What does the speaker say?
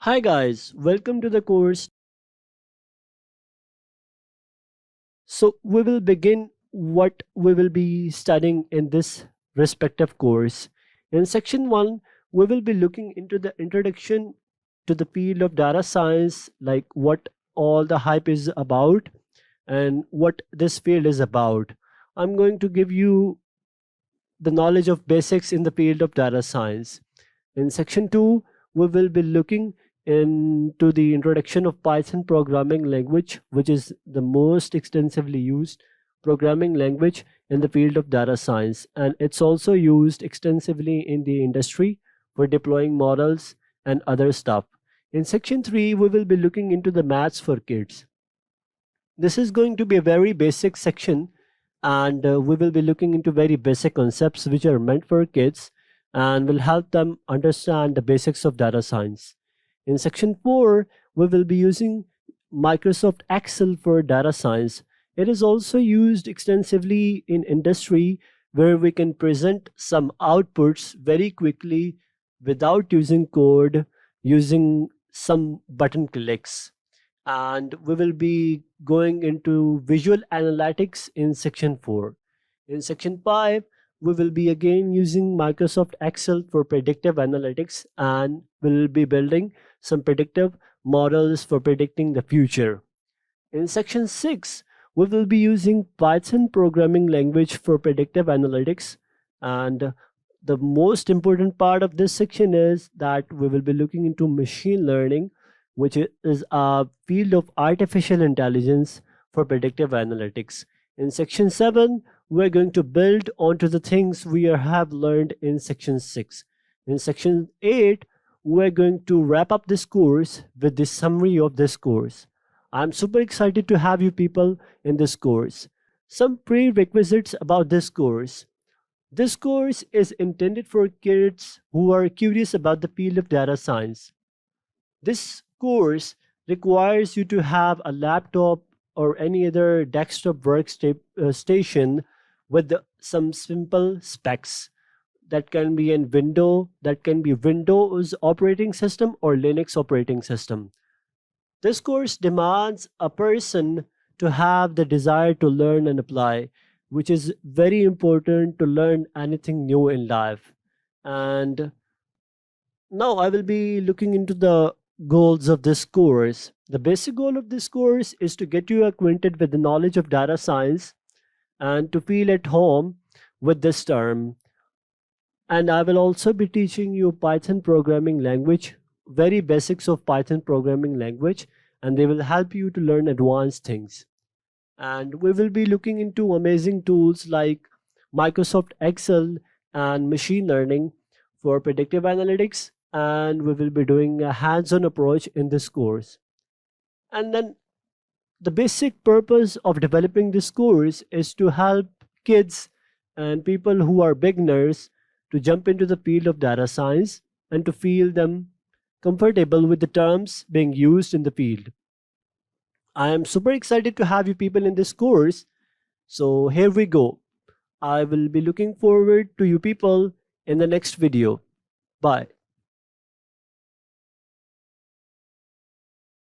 Hi guys, welcome to the course. So we will begin what we will be studying in this respective course. In section 1, we will be looking into the introduction to the field of data science, like what all the hype is about and what this field is about. I'm going to give you the knowledge of basics in the field of data science. In section 2, we will be looking into the introduction of Python programming language, which is the most extensively used programming language in the field of data science. And it's also used extensively in the industry for deploying models and other stuff. In section 3, we will be looking into the maths for kids. This is going to be a very basic section, and we will be looking into very basic concepts which are meant for kids and will help them understand the basics of data science. In section 4, we will be using Microsoft Excel for data science. It is also used extensively in industry where we can present some outputs very quickly without using code, using some button clicks. And we will be going into visual analytics in section 4. In section 5, we will be again using Microsoft Excel for predictive analytics, and we'll be building some predictive models for predicting the future. In section 6, we will be using Python programming language for predictive analytics, and the most important part of this section is that we will be looking into machine learning, which is a field of artificial intelligence for predictive analytics. In section 7, we're going to build onto the things we have learned in section 6. In section 8, we're going to wrap up this course with the summary of this course. I'm super excited to have you people in this course. Some prerequisites about this course. This course is intended for kids who are curious about the field of data science. This course requires you to have a laptop or any other desktop workstation with some simple specs. That can be in Windows operating system or Linux operating system. This course demands a person to have the desire to learn and apply, which is very important to learn anything new in life. And now I will be looking into the goals of this course. The basic goal of this course is to get you acquainted with the knowledge of data science and to feel at home with this term. And I will also be teaching you Python programming language, very basics of Python programming language, and they will help you to learn advanced things. And we will be looking into amazing tools like Microsoft Excel and machine learning for predictive analytics, and we will be doing a hands-on approach in this course. And then the basic purpose of developing this course is to help kids and people who are beginners to jump into the field of data science and to feel them comfortable with the terms being used in the field. I am super excited to have you people in this course. So here we go. I will be looking forward to you people in the next video. Bye.